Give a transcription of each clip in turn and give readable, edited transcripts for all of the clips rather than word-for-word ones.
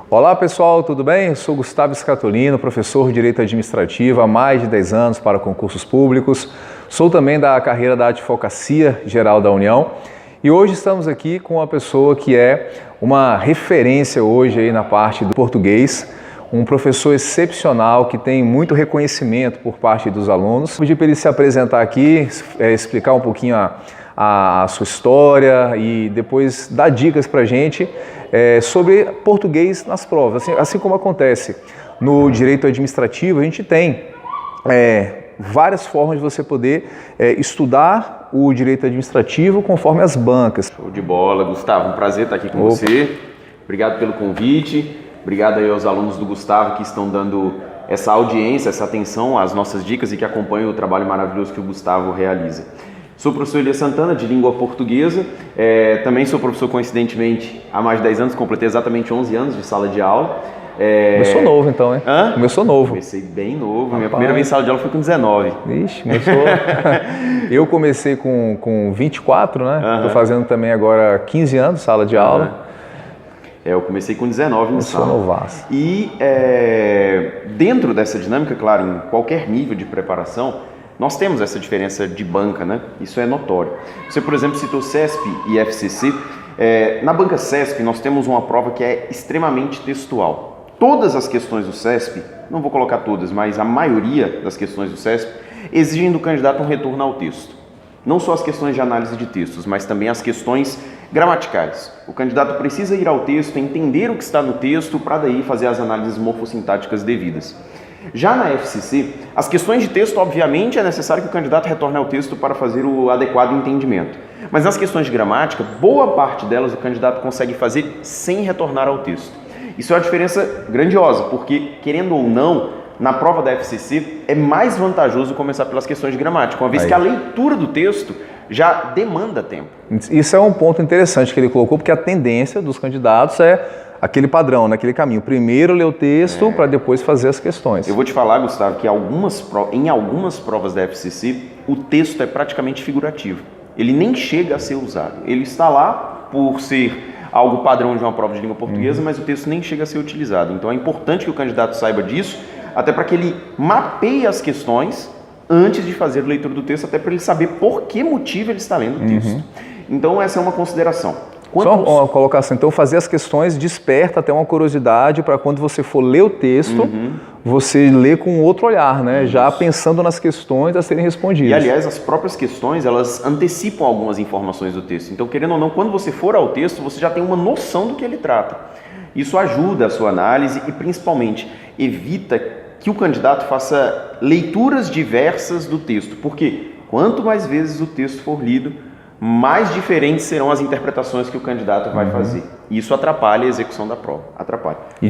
Olá pessoal, tudo bem? Eu sou Gustavo Scatolino, professor de Direito Administrativo há mais de 10 anos para concursos públicos. Sou também da carreira da Advocacia Geral da União e hoje estamos aqui com uma pessoa que é uma referência hoje aí na parte do português, um professor excepcional que tem muito reconhecimento por parte dos alunos. Vou pedir para ele se apresentar aqui, explicar um pouquinho a sua história e depois dar dicas para a gente sobre português nas provas. Assim como acontece no direito administrativo, a gente tem várias formas de você poder estudar o direito administrativo conforme as bancas. Show de bola, Gustavo, um prazer estar aqui com você. Obrigado pelo convite, obrigado aí aos alunos do Gustavo que estão dando essa audiência, essa atenção às nossas dicas e que acompanham o trabalho maravilhoso que o Gustavo realiza. Sou o professor Elias Santana, de língua portuguesa, também sou professor, coincidentemente, há mais de 10 anos, completei exatamente 11 anos de sala de aula. Começou novo então, hein? Hã? Começou novo. Comecei bem novo, minha primeira vez em sala de aula foi com 19. Ixi, começou... Eu comecei com 24, né? Estou fazendo também agora 15 anos de sala de aula. Eu comecei com 19 em sala. Sou novaço. E dentro dessa dinâmica, claro, em qualquer nível de preparação, nós temos essa diferença de banca, né? Isso é notório. Você, por exemplo, citou CESP e FCC. Na banca CESP, nós temos uma prova que é extremamente textual. Todas as questões do CESP, não vou colocar todas, mas a maioria das questões do CESP, exigem do candidato um retorno ao texto. Não só as questões de análise de textos, mas também as questões gramaticais. O candidato precisa ir ao texto, entender o que está no texto, para daí fazer as análises morfossintáticas devidas. Já na FCC, as questões de texto, obviamente, é necessário que o candidato retorne ao texto para fazer o adequado entendimento. Mas nas questões de gramática, boa parte delas o candidato consegue fazer sem retornar ao texto. Isso é uma diferença grandiosa, porque, querendo ou não, na prova da FCC é mais vantajoso começar pelas questões de gramática, uma vez que a leitura do texto já demanda tempo. Isso é um ponto interessante que ele colocou, porque a tendência dos candidatos é aquele padrão, naquele caminho. Primeiro ler o texto para depois fazer as questões. Eu vou te falar, Gustavo, que em algumas provas da FCC o texto é praticamente figurativo. Ele nem chega a ser usado. Ele está lá por ser algo padrão de uma prova de língua portuguesa, mas o texto nem chega a ser utilizado. Então é importante que o candidato saiba disso, até para que ele mapeie as questões antes de fazer a leitura do texto, até para ele saber por que motivo ele está lendo o texto. Então essa é uma consideração. Só uma colocação, então fazer as questões desperta até uma curiosidade para quando você for ler o texto, você lê com outro olhar, né? Já pensando nas questões a serem respondidas. E aliás, as próprias questões, elas antecipam algumas informações do texto. Então, querendo ou não, quando você for ao texto, você já tem uma noção do que ele trata. Isso ajuda a sua análise e, principalmente, evita que o candidato faça leituras diversas do texto. Porque quanto mais vezes o texto for lido, mais diferentes serão as interpretações que o candidato vai fazer. Isso atrapalha a execução da prova. Atrapalha. E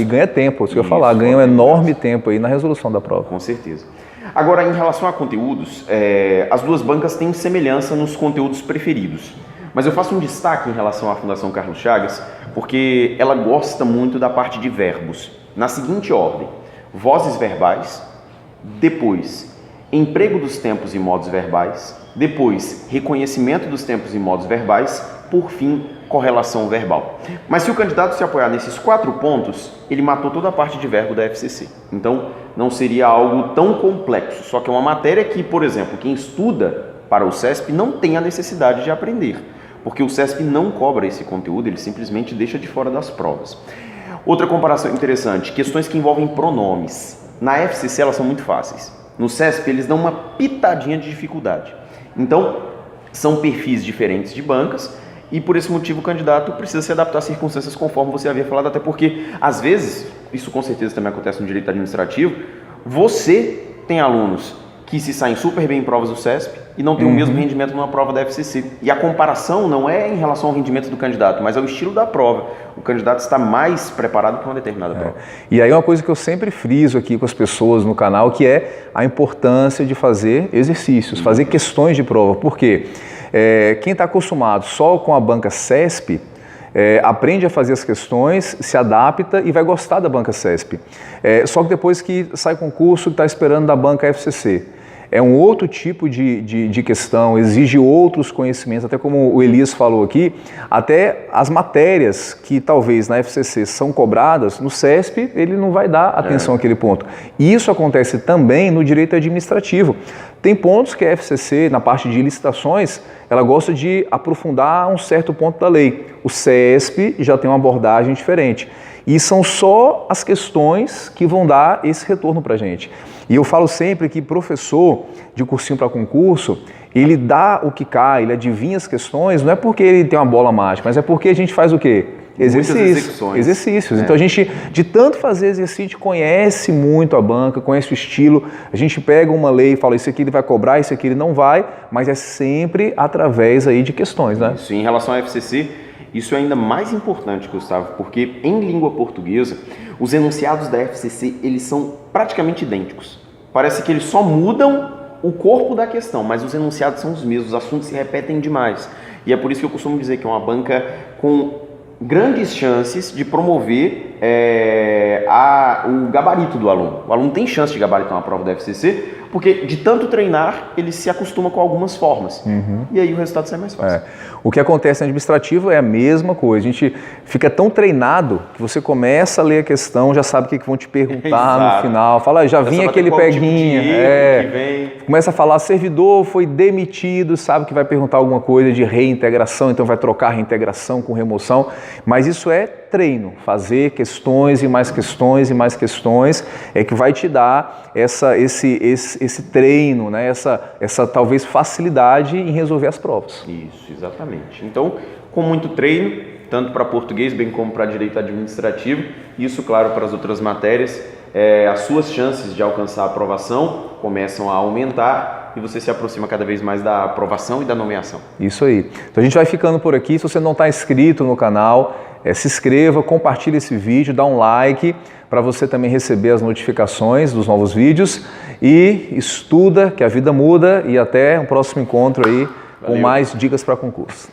ganha tempo, isso que eu ia falar, ganha um enorme tempo aí na resolução da prova. Com certeza. Agora, em relação a conteúdos, as duas bancas têm semelhança nos conteúdos preferidos. Mas eu faço um destaque em relação à Fundação Carlos Chagas, porque ela gosta muito da parte de verbos. Na seguinte ordem: vozes verbais, depois emprego dos tempos e modos verbais, depois reconhecimento dos tempos e modos verbais, por fim, correlação verbal. Mas se o candidato se apoiar nesses 4 pontos, ele matou toda a parte de verbo da FCC. Então, não seria algo tão complexo, só que é uma matéria que, por exemplo, quem estuda para o CESP não tem a necessidade de aprender, porque o CESP não cobra esse conteúdo, ele simplesmente deixa de fora das provas. Outra comparação interessante, questões que envolvem pronomes. Na FCC elas são muito fáceis. No CESP eles dão uma pitadinha de dificuldade. Então, são perfis diferentes de bancas e por esse motivo o candidato precisa se adaptar às circunstâncias conforme você havia falado, até porque, às vezes, isso com certeza também acontece no direito administrativo, você tem alunos que se saem super bem em provas do CESP e não tem o mesmo rendimento numa prova da FCC. E a comparação não é em relação ao rendimento do candidato, mas ao estilo da prova. O candidato está mais preparado para uma determinada prova. E aí uma coisa que eu sempre friso aqui com as pessoas no canal, que é a importância de fazer exercícios, fazer questões de prova. Por quê? Quem está acostumado só com a banca CESP, aprende a fazer as questões, se adapta e vai gostar da banca CESP. Só que depois que sai concurso, está esperando da banca FCC. é um outro tipo de questão, exige outros conhecimentos, até como o Elias falou aqui, até as matérias que talvez na FCC são cobradas, no CESP ele não vai dar atenção àquele ponto. E isso acontece também no direito administrativo. Tem pontos que a FCC, na parte de licitações, ela gosta de aprofundar um certo ponto da lei. O CESP já tem uma abordagem diferente. E são só as questões que vão dar esse retorno para a gente. E eu falo sempre que professor de cursinho para concurso, ele dá o que cai, ele adivinha as questões, não é porque ele tem uma bola mágica, mas é porque a gente faz o quê? Exercícios. Então a gente, de tanto fazer exercício, conhece muito a banca, conhece o estilo, a gente pega uma lei e fala, isso aqui ele vai cobrar, isso aqui ele não vai, mas é sempre através aí de questões, né? Isso, em relação à FCC, isso é ainda mais importante, Gustavo, porque em língua portuguesa, os enunciados da FCC, eles são praticamente idênticos. Parece que eles só mudam o corpo da questão, mas os enunciados são os mesmos, os assuntos se repetem demais. E é por isso que eu costumo dizer que é uma banca com grandes chances de promover o gabarito do aluno. O aluno tem chance de gabaritar uma prova da FCC, porque de tanto treinar, ele se acostuma com algumas formas. E aí o resultado sai mais fácil. O que acontece no administrativo é a mesma coisa. A gente fica tão treinado que você começa a ler a questão, já sabe o que vão te perguntar no final. Fala, já vinha aquele peguinha. Começa a falar, servidor foi demitido, sabe que vai perguntar alguma coisa de reintegração, então vai trocar reintegração com remoção. Mas isso é treino, fazer questões e mais questões e mais questões é que vai te dar esse treino, né? essa talvez facilidade em resolver as provas. Isso, exatamente. Então, com muito treino, tanto para português bem como para direito administrativo, isso, claro, para as outras matérias, as suas chances de alcançar a aprovação começam a aumentar e você se aproxima cada vez mais da aprovação e da nomeação. Isso aí. Então a gente vai ficando por aqui. Se você não está inscrito no canal, se inscreva, compartilhe esse vídeo, dá um like para você também receber as notificações dos novos vídeos e estuda que a vida muda e até um próximo encontro aí com mais dicas para concurso.